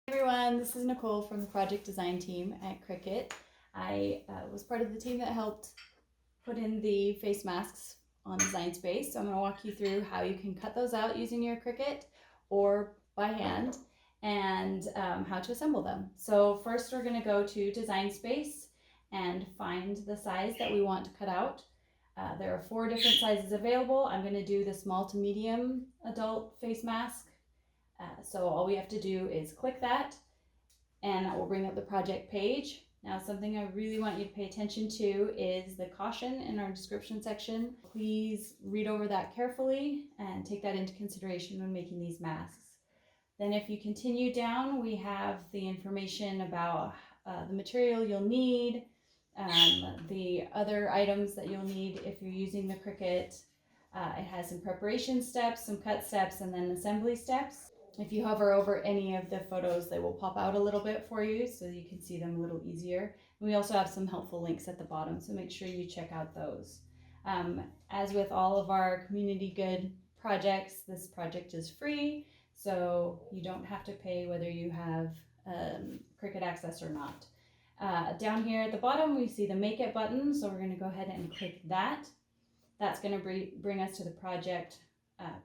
Hey everyone, this is Nicole from the project design team at Cricut. I was part of the team that helped put in the face masks on Design Space. So I'm going to walk you through how you can cut those out using your Cricut or by hand and how to assemble them. So first we're going to go to Design Space and find the size that we want to cut out. There are 4 different sizes available. I'm going to do the small to medium adult face mask. So all we have to do is click that and that will bring up the project page. Now, something I really want you to pay attention to is the caution in our description section. Please read over that carefully and take that into consideration when making these masks. Then if you continue down, we have the information about the material you'll need, the other items that you'll need if you're using the Cricut. It has some preparation steps, some cut steps, and then assembly steps. If you hover over any of the photos, they will pop out a little bit for you so you can see them a little easier. And we also have some helpful links at the bottom, so make sure you check out those. As with all of our community good projects, this project is free, so you don't have to pay whether you have Cricut access or not. Down here at the bottom, we see the Make It button, so we're going to go ahead and click that. That's going to bring us to the project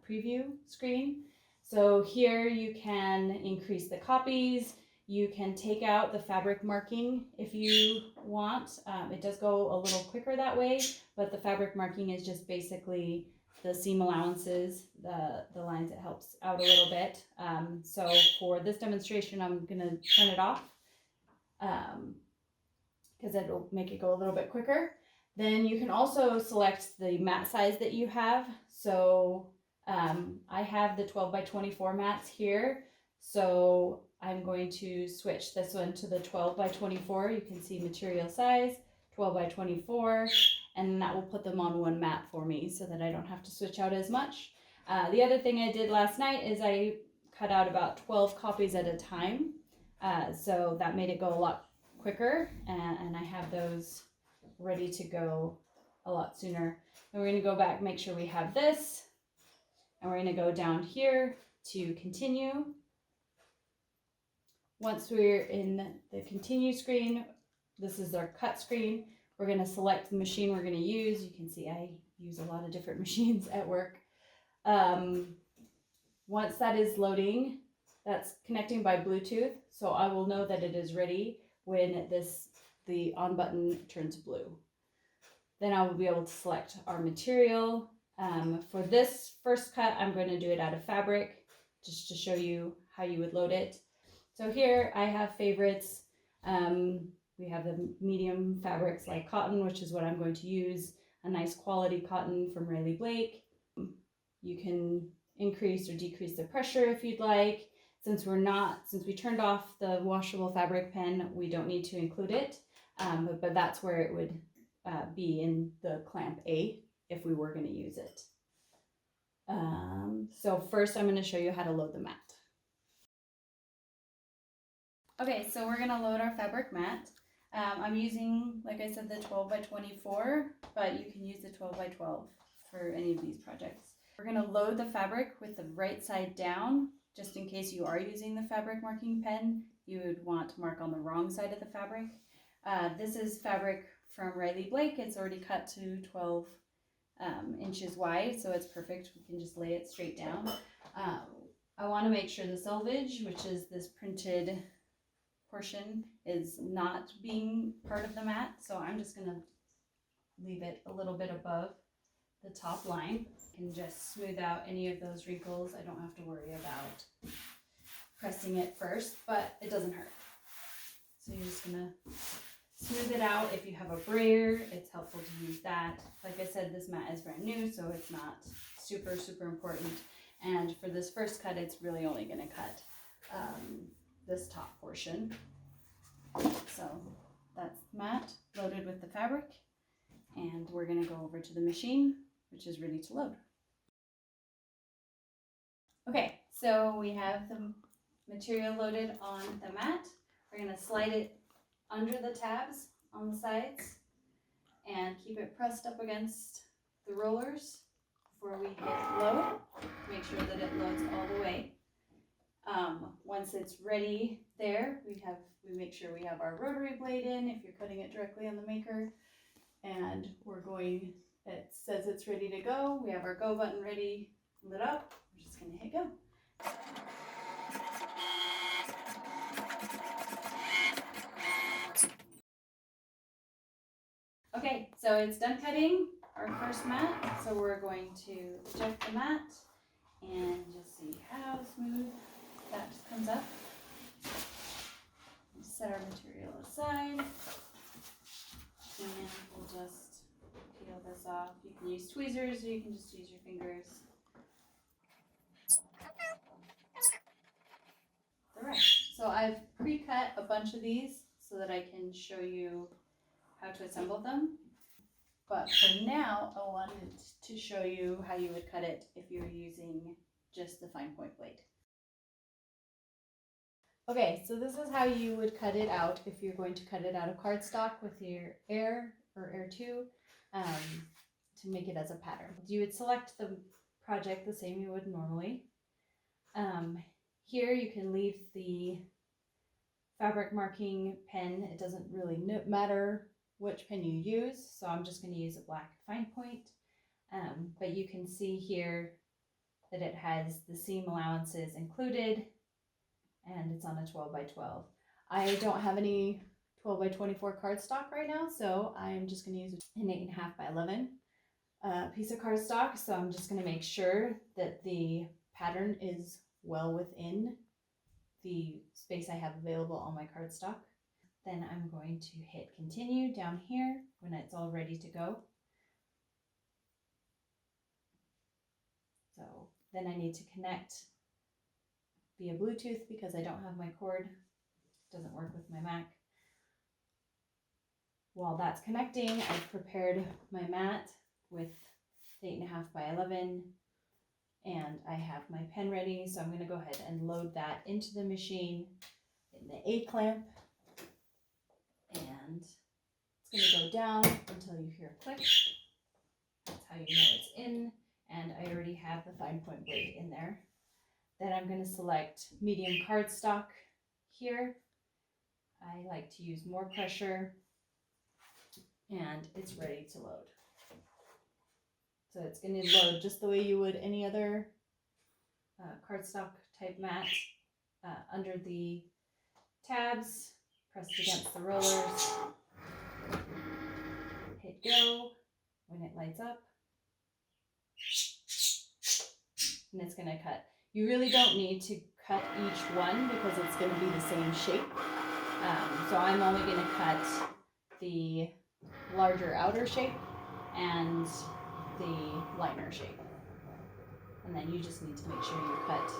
preview screen. So here you can increase the copies, you can take out the fabric marking if you want. It does go a little quicker that way, but the fabric marking is just basically the seam allowances, the lines. It helps out a little bit. So for this demonstration, I'm going to turn it off because it'll make it go a little bit quicker. Then you can also select the mat size that you have. So I have the 12 by 24 mats here, so I'm going to switch this one to the 12 by 24. You can see material size, 12 by 24, and that will put them on one mat for me so that I don't have to switch out as much. The other thing I did last night is I cut out about 12 copies at a time, so that made it go a lot quicker, and I have those ready to go a lot sooner. And we're going to go back, make sure we have this. And we're going to go down here to continue. Once we're in the continue screen, this is our cut screen. We're going to select the machine we're going to use. You can see I use a lot of different machines at work. Once that is loading, that's connecting by Bluetooth. So I will know that it is ready when the on button turns blue. Then I will be able to select our material. For this first cut, I'm going to do it out of fabric, just to show you how you would load it. So here I have favorites. We have the medium fabrics like cotton, which is what I'm going to use, a nice quality cotton from Riley Blake. You can increase or decrease the pressure if you'd like. Since we turned off the washable fabric pen, we don't need to include it, but that's where it would be in the clamp A if we were going to use it. So first I'm going to show you how to load the mat. Okay, so we're going to load our fabric mat. I'm using, like I said, the 12 by 24, but you can use the 12 by 12 for any of these projects. We're going to load the fabric with the right side down, just in case you are using the fabric marking pen, you would want to mark on the wrong side of the fabric. This is fabric from Riley Blake. It's already cut to 12 inches wide, so it's perfect. We can just lay it straight down. I want to make sure the selvage, which is this printed portion, is not being part of the mat, so I'm just going to leave it a little bit above the top line. I can just smooth out any of those wrinkles. I don't have to worry about pressing it first, but it doesn't hurt. So you're just going to smooth it out. If you have a brayer, it's helpful to use that. Like I said, this mat is brand new, so it's not super important. And for this first cut, it's really only going to cut this top portion. So that's the mat loaded with the fabric. And we're going to go over to the machine, which is ready to load. Okay, so we have the material loaded on the mat. We're going to slide it under the tabs on the sides and keep it pressed up against the rollers before we hit load. Make sure that it loads all the way. Once it's ready, there, we make sure we have our rotary blade in if you're cutting it directly on the maker. And it says it's ready to go. We have our go button ready, lit up. We're just gonna hit go. Okay, so it's done cutting our first mat. So we're going to eject the mat and just see how smooth that just comes up. Set our material aside. And we'll just peel this off. You can use tweezers or you can just use your fingers. Alright, so I've pre-cut a bunch of these so that I can show you how to assemble them. But for now, I wanted to show you how you would cut it if you were using just the fine point blade. Okay, so this is how you would cut it out if you're going to cut it out of cardstock with your Air or Air 2 to make it as a pattern. You would select the project the same you would normally. Here you can leave the fabric marking pen. It doesn't really matter which pen you use, so I'm just going to use a black fine point. But you can see here that it has the seam allowances included, and it's on a 12 by 12. I don't have any 12 by 24 cardstock right now, so I'm just going to use an 8.5 by 11 piece of cardstock. So I'm just going to make sure that the pattern is well within the space I have available on my cardstock. Then I'm going to hit continue down here when it's all ready to go. So then I need to connect via Bluetooth because I don't have my cord. It doesn't work with my Mac. While that's connecting, I've prepared my mat with 8.5 by 11 and I have my pen ready. So I'm going to go ahead and load that into the machine in the A clamp. And it's going to go down until you hear a click. That's how you know it's in. And I already have the fine point blade in there. Then I'm going to select medium cardstock here. I like to use more pressure and it's ready to load. So it's going to load just the way you would any other cardstock type mat under the tabs, pressed against the rollers. Hit go when it lights up. And it's going to cut. You really don't need to cut each one because it's going to be the same shape. So I'm only going to cut the larger outer shape and the liner shape. And then you just need to make sure you cut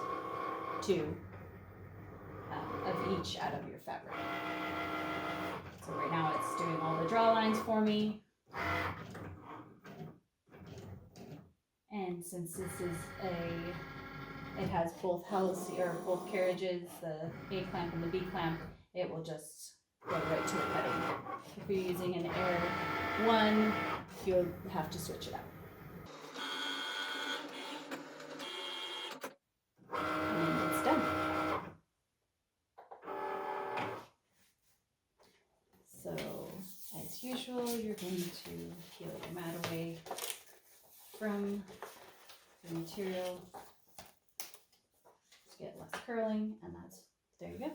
2 of each out of your fabric. So right now it's doing all the draw lines for me. And since this is it has both both carriages, the A clamp and the B clamp, it will just go right to a cutting. If you're using an Air 1, you'll have to switch it out. And it's done. So, as usual, you're going to peel your mat away from the material to get less curling, and there you go.